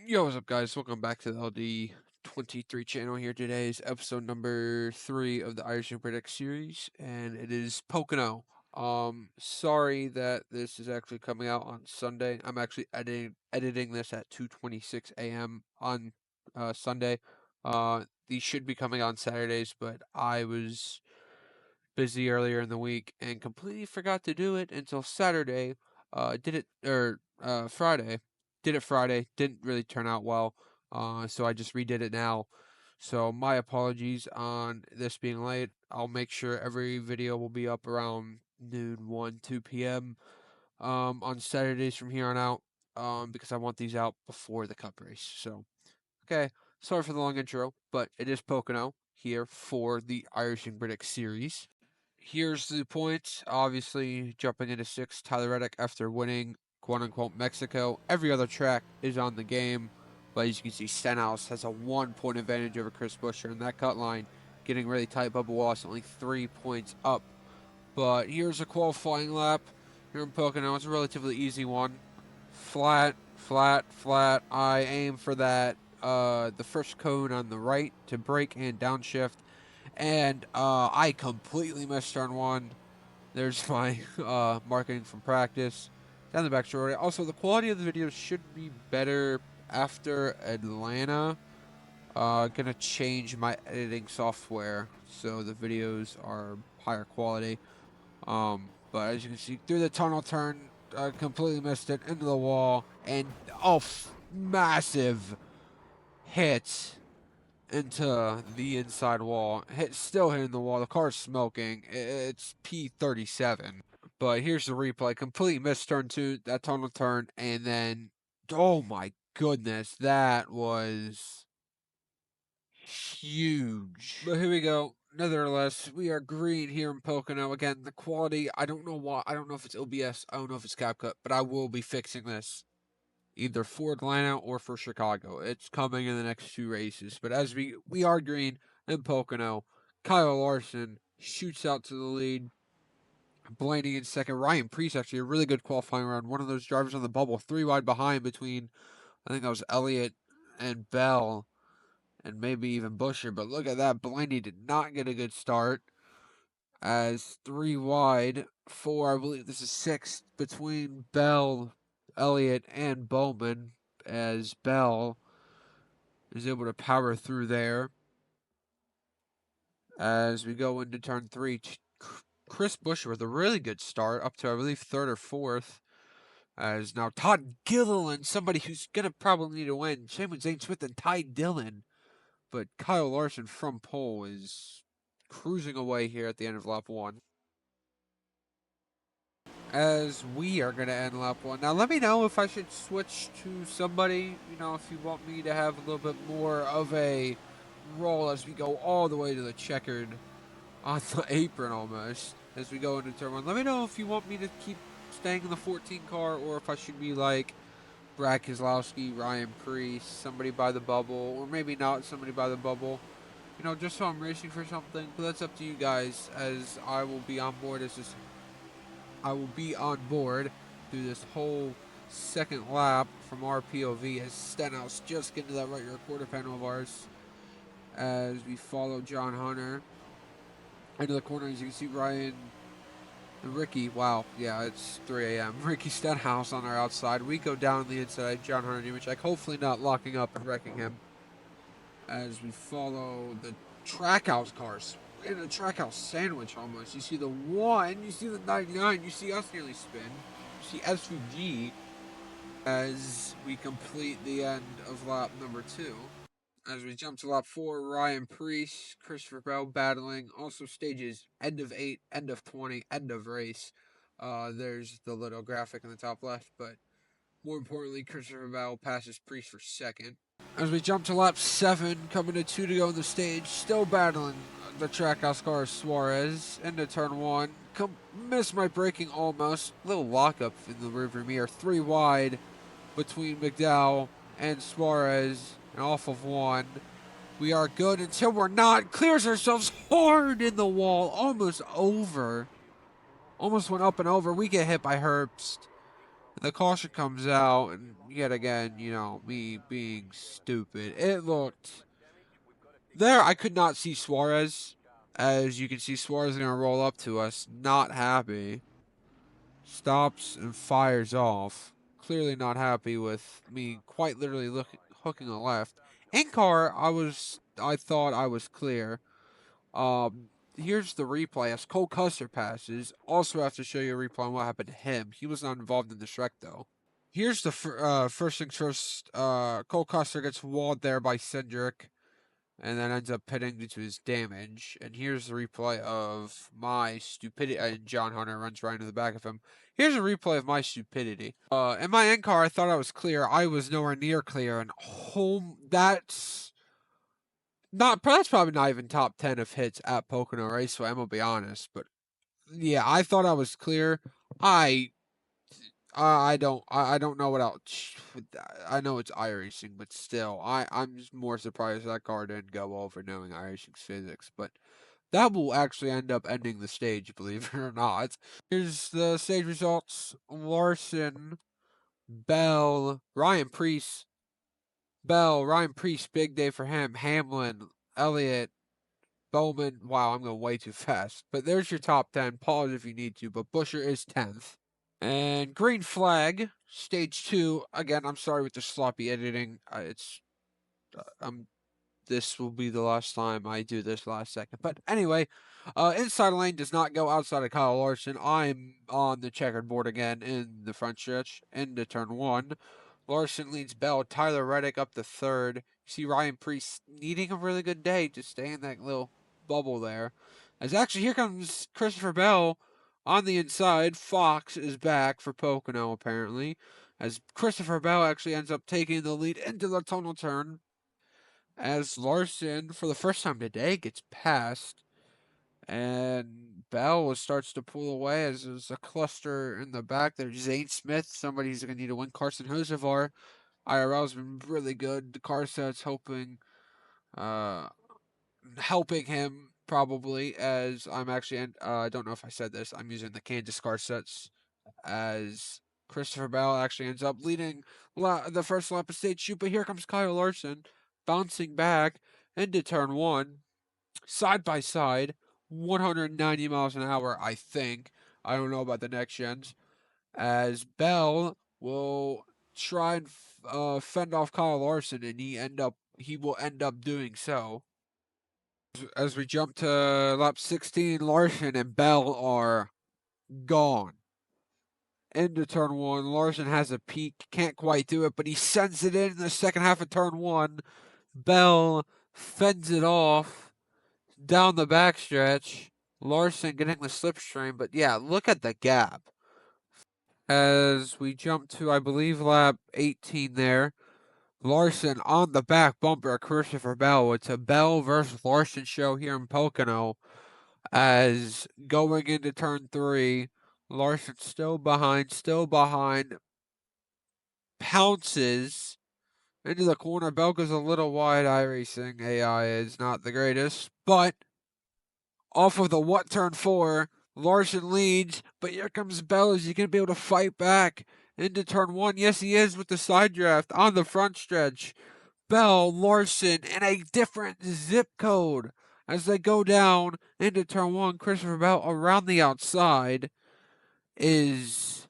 Yo, what's up, guys? Welcome back to the LD23 channel. Here today is episode number 3 of the IRacing Predicts series, and it is Pocono. Sorry that this is actually coming out on Sunday. I'm actually editing this at 2:26 a.m. on Sunday. These should be coming on Saturdays, but I was busy earlier in the week and completely forgot to do it until Saturday. Did it or Friday. Did it Friday. Didn't really turn out well. So I just redid it now. So my apologies on this being late. I'll make sure every video will be up around noon, 1, 2 p.m. On Saturdays from here on out. Because I want these out before the cup race. So okay. Sorry for the long intro, but it is Pocono here for the IRacing Predicts series. Here's the point. Obviously, jumping into sixth, Tyler Reddick after winning quote unquote Mexico. Every other track is on the game, but as you can see, Stenhouse has a 1 point advantage over Chris Buescher in that cut line, getting really tight. Bubba Wallace only 3 points up. But here's a qualifying lap here in Pocono. It's a relatively easy one. Flat, flat, flat. I aim for that the first cone on the right to brake and downshift. And I completely missed turn one. There's my marketing from practice. Down the back short. Also, the quality of the videos should be better after Atlanta. Gonna change my editing software so the videos are higher quality. But as you can see, through the tunnel turn, completely missed it into the wall, and massive hit into the inside wall. Still hitting the wall. The car's smoking. It's P37. But here's the replay. Completely missed turn two, that tunnel turn, and then, oh my goodness, that was huge. But here we go. Nevertheless, we are green here in Pocono. Again, the quality, I don't know why. I don't know if it's OBS. I don't know if it's CapCut, but I will be fixing this either for Atlanta or for Chicago. It's coming in the next two races. But as we are green in Pocono, Kyle Larson shoots out to the lead. Blaney in second. Ryan Preece actually a really good qualifying round. One of those drivers on the bubble, 3 wide behind between, I think that was Elliott and Bell, and maybe even Busher. But look at that. Blaney did not get a good start. As 3 wide, 4, I believe this is 6 between Bell, Elliott, and Bowman, as Bell is able to power through there. As we go into turn 3, Chris Buescher with a really good start, up to, I believe, 3rd or 4th. As now Todd Gilliland, somebody who's going to probably need a win. Same with Zane Smith and Ty Dillon. But Kyle Larson from pole is cruising away here at the end of lap 1. As we are going to end lap 1. Now, let me know if I should switch to somebody, if you want me to have a little bit more of a roll as we go all the way to the checkered on the apron almost as we go into turn 1. Let me know if you want me to keep staying in the 14 car or if I should be like Brad Keselowski, Ryan Preece, somebody by the bubble, or maybe not somebody by the bubble. Just so I'm racing for something. But that's up to you guys, as I will be on board through this whole second lap from our POV as Stenhouse just getting to that right rear quarter panel of ours as we follow John Hunter into the corner. As you can see, Ryan and Ricky, wow, yeah, it's 3 a.m. Ricky Stenhouse on our outside. We go down the inside, John Hunter Nemechek, hopefully not locking up and wrecking him. As we follow the Trackhouse cars, in a Trackhouse sandwich almost. You see the 1, you see the 99, you see us nearly spin. You see SVG as we complete the end of lap number 2. As we jump to lap 4, Ryan Preece, Christopher Bell battling. Also stages end of 8, end of 20, end of race. There's the little graphic in the top left, but more importantly, Christopher Bell passes Preece for second. As we jump to lap 7, coming to 2 to go in the stage, still battling the Trackhouse car Suarez into turn 1. Missed my braking almost. Little lockup in the rearview mirror. 3 wide between McDowell and Suarez. And off of 1. We are good until we're not. Clears ourselves hard in the wall. Almost over. Almost went up and over. We get hit by Herbst. The caution comes out, and yet again, me being stupid. It looked there. I could not see Suarez. As you can see, Suarez is going to roll up to us, not happy. Stops and fires off. Clearly not happy with me quite literally hooking a left. In car, I thought I was clear. Here's the replay as Cole Custer passes. Also have to show you a replay on what happened to him. He was not involved in the wreck though. Here's the first things first. Cole Custer gets walled there by Cindric, and then ends up pitting due to his damage. And here's the replay of my stupidity. And John Hunter runs right into the back of him. Here's a replay of my stupidity. In my end car, I thought I was clear. I was nowhere near clear, and that's probably not even top 10 of hits at Pocono Raceway. I'm gonna be honest, but yeah, I thought I was clear. I don't know what else. I know it's iRacing, but still, I'm just more surprised that car didn't go over knowing iRacing's physics. But that will actually end up ending the stage, believe it or not. Here's the stage results: Larson, Bell, Ryan Preece, big day for him. Hamlin, Elliott, Bowman. Wow, I'm going way too fast. But there's your top 10. Pause if you need to. But Busher is 10th. And green flag, stage 2. Again, I'm sorry with the sloppy editing. This will be the last time I do this last second. But anyway, inside lane does not go outside of Kyle Larson. I'm on the checkered board again in the front stretch into turn 1. Larson leads Bell. Tyler Reddick up to third. You see Ryan Preece needing a really good day to stay in that little bubble there. As actually, here comes Christopher Bell on the inside. Fox is back for Pocono, apparently. As Christopher Bell actually ends up taking the lead into the tunnel turn. As Larson, for the first time today, gets passed. And Bell starts to pull away as there's a cluster in the back. There's Zane Smith, somebody who's going to need to win. Carson Hocevar. IRL's been really good. The car set's helping him probably, as I'm actually, I don't know if I said this, I'm using the Kansas car sets, as Christopher Bell actually ends up leading the first lap of stage 2, but here comes Kyle Larson bouncing back into turn 1, side by side, 190 miles an hour, I think. I don't know about the next gens, as Bell will try and fend off Kyle Larson, and he will end up doing so. As we jump to lap 16, Larson and Bell are gone. Into turn 1, Larson has a peak, can't quite do it, but he sends it in the second half of turn 1. Bell fends it off down the backstretch. Larson getting the slipstream, but yeah, look at the gap. As we jump to, I believe, lap 18 there. Larson on the back bumper, Christopher Bell. It's a Bell versus Larson show here in Pocono. As going into turn 3, Larson still behind, pounces into the corner. Bell goes a little wide. iRacing AI is not the greatest, but off of the turn 4, Larson leads, but here comes Bell. Is he going to be able to fight back into turn 1? Yes, he is with the side draft on the front stretch. Bell, Larson, in a different zip code as they go down into turn 1. Christopher Bell around the outside is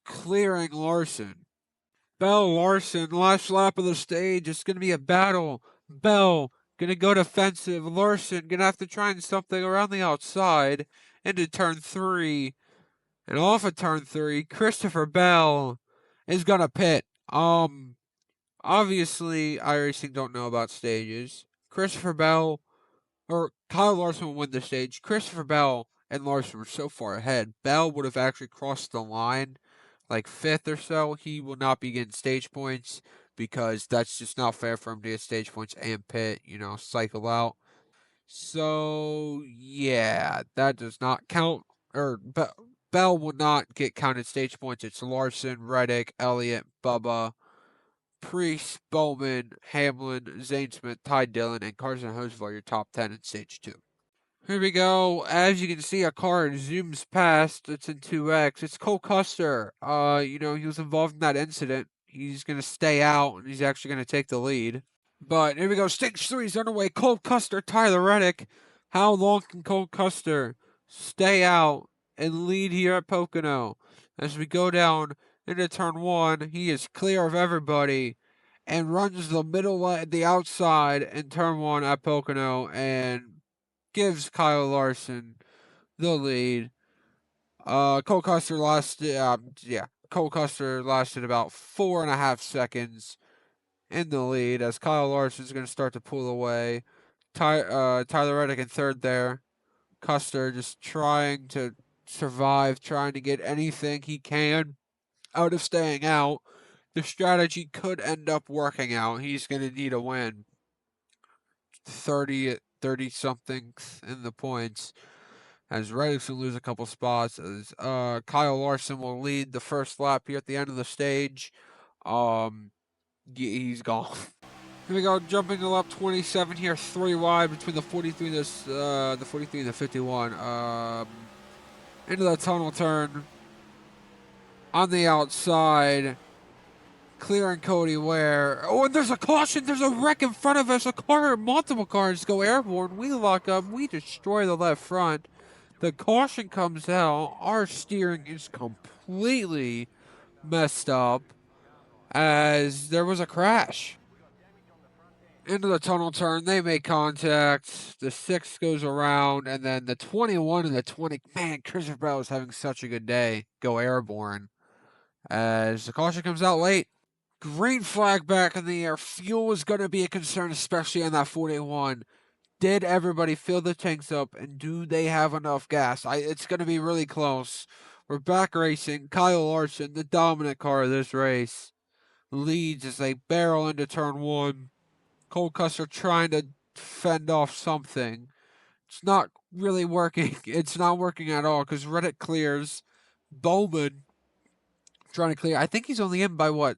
clearing Larson. Bell, Larson, last lap of the stage. It's going to be a battle. Bell going to go defensive. Larson going to have to try and something around the outside into turn 3. And off of turn 3, Christopher Bell is going to pit. Obviously, iRacing don't know about stages. Christopher Bell, or Kyle Larson will win the stage. Christopher Bell and Larson were so far ahead. Bell would have actually crossed the line like 5th or so. He will not be getting stage points because that's just not fair for him to get stage points and pit, cycle out. So, yeah, that does not count. Bell will not get counted stage points. It's Larson, Reddick, Elliott, Bubba, Preece, Bowman, Hamlin, Zane Smith, Ty Dillon, and Carson Hocevar, your top 10 in stage 2. Here we go. As you can see, a car zooms past. It's in 2X. It's Cole Custer. He was involved in that incident. He's going to stay out, and he's actually going to take the lead. But here we go. Stage 3 is underway. Cole Custer, Tyler Reddick. How long can Cole Custer stay out and lead here at Pocono? As we go down into turn 1, he is clear of everybody and runs the the outside in turn 1 at Pocono and gives Kyle Larson the lead. Cole Custer Cole Custer lasted about 4.5 seconds in the lead as Kyle Larson is going to start to pull away. Tyler Reddick in third there. Custer just trying to survive, trying to get anything he can out of staying out. The strategy could end up working out. He's going to need a win. 30 something in the points. As Reddick's going to lose a couple spots. As Kyle Larson will lead the first lap here at the end of the stage. He's gone. Here we go, jumping to lap 27 here, 3 wide between the 43 and the 43 and the 51. Into the tunnel turn on the outside, clearing Cody Ware. Oh, and there's a caution. There's a wreck in front of us. Multiple cars go airborne. We lock up. We destroy the left front. The caution comes out. Our steering is completely messed up as there was a crash. Into the tunnel turn, they make contact. The 6 goes around, and then the 21 and the 20. Man, Christopher Bell is having such a good day. Go airborne. As the caution comes out late. Green flag back in the air. Fuel is going to be a concern, especially on that 41. Did everybody fill the tanks up, and do they have enough gas? It's going to be really close. We're back racing. Kyle Larson, the dominant car of this race, leads as they barrel into turn 1. Cole Custer trying to fend off something. It's not really working. It's not working at all because Reddick clears. Bowman trying to clear. I think he's only in by what?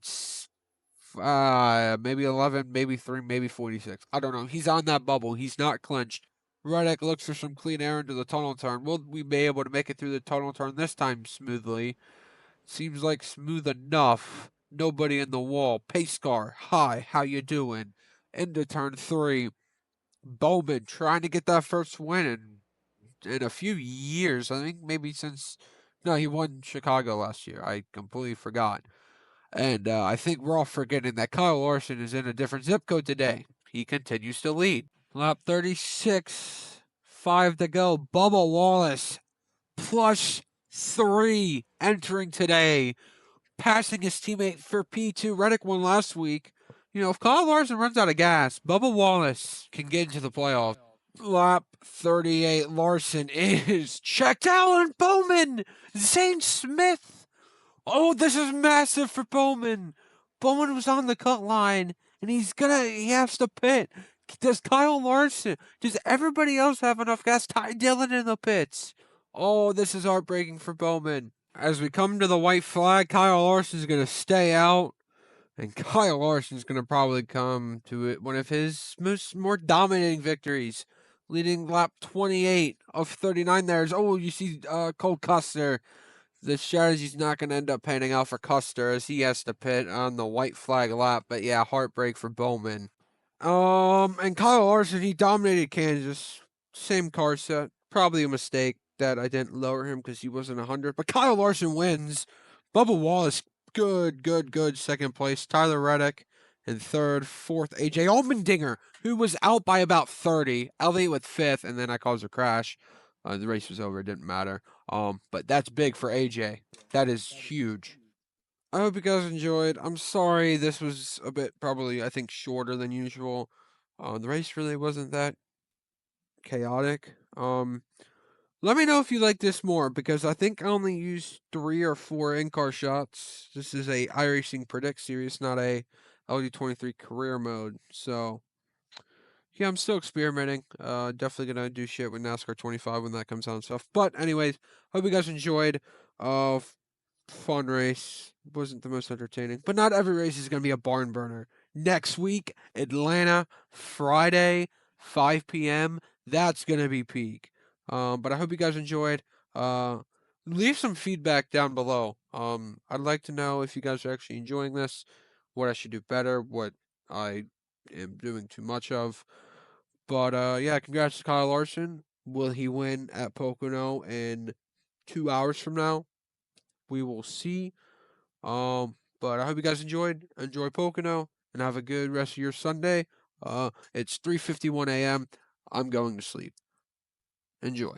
Maybe 11, maybe 3, maybe 46. I don't know. He's on that bubble. He's not clinched. Reddick looks for some clean air into the tunnel turn. Will we be able to make it through the tunnel turn this time smoothly? Seems like smooth enough. Nobody in the wall. Pace car. Hi, how you doing? Into turn 3. Bowman trying to get that first win in a few years. I think maybe since... No, he won Chicago last year. I completely forgot. And I think we're all forgetting that Kyle Larson is in a different zip code today. He continues to lead. Lap 36. 5 to go. Bubba Wallace +3 entering today. Passing his teammate for P2. Reddick won last week. If Kyle Larson runs out of gas, Bubba Wallace can get into the playoffs. Lap 38, Larson is checked out, and Bowman, Zane Smith. Oh, this is massive for Bowman. Bowman was on the cut line, and he has to pit. Does everybody else have enough gas? Ty Dillon in the pits. Oh, this is heartbreaking for Bowman. As we come to the white flag, Kyle Larson is going to stay out. And Kyle Larson is going to probably come to one of his more dominating victories, leading lap 28 of 39 there. You see Cole Custer. The strategy's not going to end up panning out for Custer as he has to pit on the white flag lap. But yeah, heartbreak for Bowman. And Kyle Larson, he dominated Kansas. Same car set. Probably a mistake that I didn't lower him because he wasn't 100. But Kyle Larson wins. Bubba Wallace, good second place. Tyler Reddick in third. Fourth, AJ Allmendinger, who was out by about 30. Elliott with fifth, and then I caused a crash. The race was over. It didn't matter. But that's big for AJ. That is huge. I hope you guys enjoyed. I'm sorry this was a bit probably, I think, shorter than usual. The race really wasn't that chaotic. Let me know if you like this more, because I think I only used 3 or 4 in-car shots. This is a iRacing Predicts series, not a LD23 career mode. So, yeah, I'm still experimenting. Definitely gonna do shit with NASCAR 25 when that comes out and stuff. But anyways, hope you guys enjoyed. Fun race. Wasn't the most entertaining, but not every race is gonna be a barn burner. Next week, Atlanta, Friday, 5 p.m. That's gonna be peak. But I hope you guys enjoyed. Leave some feedback down below. I'd like to know if you guys are actually enjoying this, what I should do better, what I am doing too much of. But yeah, congrats to Kyle Larson. Will he win at Pocono in 2 hours from now? We will see. But I hope you guys enjoyed. Enjoy Pocono and have a good rest of your Sunday. It's 3:51 a.m. I'm going to sleep. Enjoy.